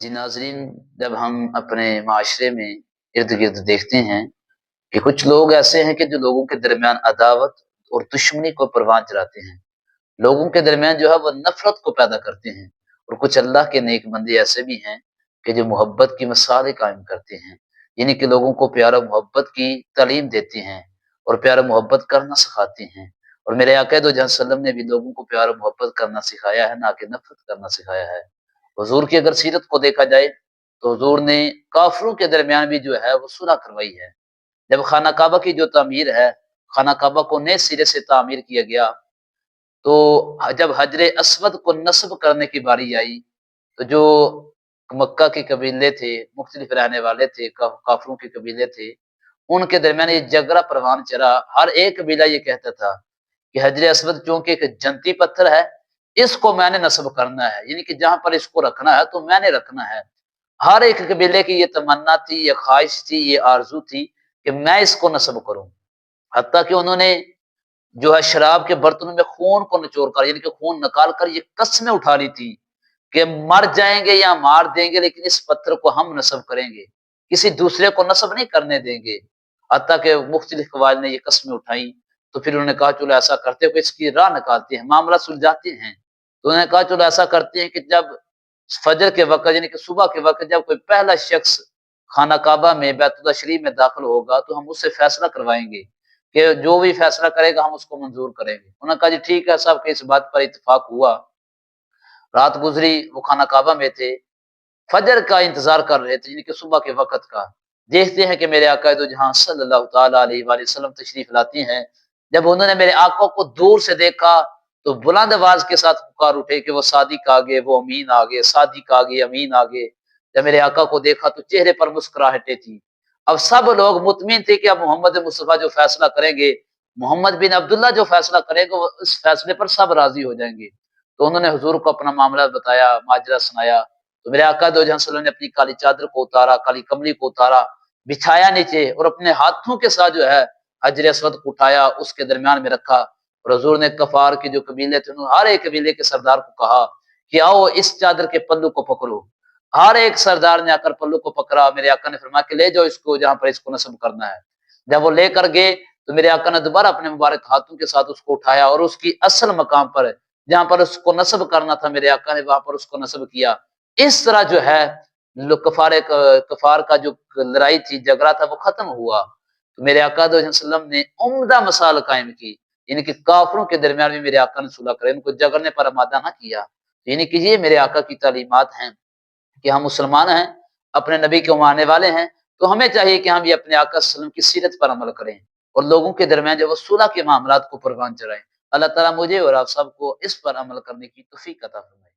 جی ناظرین، جب ہم اپنے معاشرے میں ارد گرد دیکھتے ہیں کہ کچھ لوگ ایسے ہیں کہ جو لوگوں کے درمیان عداوت اور دشمنی کو پروان چڑھاتے ہیں، لوگوں کے درمیان جو ہے وہ نفرت کو پیدا کرتے ہیں، اور کچھ اللہ کے نیک بندے ایسے بھی ہیں کہ جو محبت کی مثالیں قائم کرتے ہیں، یعنی کہ لوگوں کو پیار و محبت کی تعلیم دیتے ہیں اور پیار و محبت کرنا سکھاتے ہیں۔ اور میرے آقا دو جہاں وسلم نے بھی لوگوں کو پیار و محبت کرنا سکھایا ہے، نہ کہ نفرت کرنا سکھایا ہے۔ حضور کی اگر سیرت کو دیکھا جائے تو حضور نے کافروں کے درمیان بھی جو ہے وہ صلح کروائی ہے۔ جب خانہ کعبہ کی جو تعمیر ہے، خانہ کعبہ کو نئے سرے سے تعمیر کیا گیا، تو جب حجر اسود کو نصب کرنے کی باری آئی تو جو مکہ کے قبیلے تھے، مختلف رہنے والے تھے، کافروں کے قبیلے تھے، ان کے درمیان یہ جگرا پروان چڑھا۔ ہر ایک قبیلہ یہ کہتا تھا کہ حجر اسود چونکہ ایک جنتی پتھر ہے، اس کو میں نے نصب کرنا ہے، یعنی کہ جہاں پر اس کو رکھنا ہے تو میں نے رکھنا ہے۔ ہر ایک قبیلے کی یہ تمنا تھی، یہ خواہش تھی، یہ آرزو تھی کہ میں اس کو نصب کروں۔ حتیٰ کہ انہوں نے جو ہے شراب کے برتنوں میں خون کو نچوڑ کر، یعنی کہ خون نکال کر یہ قسمیں اٹھا لی تھی کہ مر جائیں گے یا مار دیں گے لیکن اس پتھر کو ہم نصب کریں گے، کسی دوسرے کو نصب نہیں کرنے دیں گے۔ حتیٰ کہ مختلف قبائل نے یہ قسمیں اٹھائیں، تو پھر انہوں نے کہا چلو ایسا کرتے ہیں، اس کی راہ نکالتے ہیں، معاملہ سلجھاتے ہیں۔ تو انہوں نے کہا چلو ایسا کرتے ہیں کہ جب فجر کے وقت یعنی کہ صبح کے وقت جب کوئی پہلا شخص خانہ کعبہ میں بیت اللہ شریف میں داخل ہوگا تو ہم اس سے فیصلہ کروائیں گے کہ جو بھی فیصلہ کرے گا ہم اس کو منظور کریں گے۔ انہوں نے کہا جی ٹھیک ہے صاحب، کہ اس بات پر اتفاق ہوا۔ رات گزری، وہ خانہ کعبہ میں تھے، فجر کا انتظار کر رہے تھے، یعنی کہ صبح کے وقت کا۔ دیکھتے ہیں کہ میرے آقا دو جہاں صلی اللہ تعالیٰ علیہ وآلہ وسلم تشریف لاتے ہیں۔ جب انہوں نے میرے آقا کو دور سے دیکھا تو بلند آواز کے ساتھ پکار اٹھے کہ وہ صادق آگے، وہ امین آگے، صادق آگے، امین آگے۔ جب میرے آقا کو دیکھا تو چہرے پر مسکراہٹیں تھی۔ اب سب لوگ مطمئن تھے کہ اب محمد مصطفیٰ جو فیصلہ کریں گے، محمد بن عبداللہ جو فیصلہ کرے گا، وہ اس فیصلے پر سب راضی ہو جائیں گے۔ تو انہوں نے حضور کو اپنا معاملہ بتایا، ماجرا سنایا۔ تو میرے آقا دو جہاں صلی اللہ علیہ وسلم نے اپنی کالی چادر کو اتارا، کالی کملی کو اتارا، بچھایا نیچے، اور اپنے ہاتھوں کے ساتھ جو ہے حجر اسود کو اٹھایا، اس کے درمیان میں رکھا۔ اور حضور نے کفار کے جو قبیلے تھے، انہوں نے ہر ایک قبیلے کے سردار کو کہا کہ آؤ اس چادر کے پلو کو پکڑو۔ ہر ایک سردار نے آ کر پلو کو پکڑا۔ میرے آقا نے فرمایا کہ لے جاؤ اس کو جہاں پر اس کو نصب کرنا ہے۔ جب وہ لے کر گئے تو میرے آقا نے دوبارہ اپنے مبارک ہاتھوں کے ساتھ اس کو اٹھایا اور اس کی اصل مقام پر جہاں پر اس کو نصب کرنا تھا، میرے آقا نے وہاں پر اس کو نصب کیا۔ اس طرح جو ہے کفار کا جو لڑائی تھی، جھگڑا تھا، وہ ختم ہوا۔ تو میرے آقا صلی اللہ علیہ وسلم نے عمدہ مثال قائم کی، یعنی کہ کافروں کے درمیان بھی میرے آقا نے صلح کرے، ان کو جگڑنے پر آمادہ نہ کیا۔ یعنی کہ یہ میرے آقا کی تعلیمات ہیں کہ ہم مسلمان ہیں، اپنے نبی کے ماننے والے ہیں، تو ہمیں چاہیے کہ ہم یہ اپنے آقا صلی اللہ علیہ وسلم کی سیرت پر عمل کریں اور لوگوں کے درمیان جو وہ صلح کے معاملات کو پروان چڑھائیں۔ اللہ تعالیٰ مجھے اور آپ سب کو اس پر عمل کرنے کی توفیق عطا فرمائے۔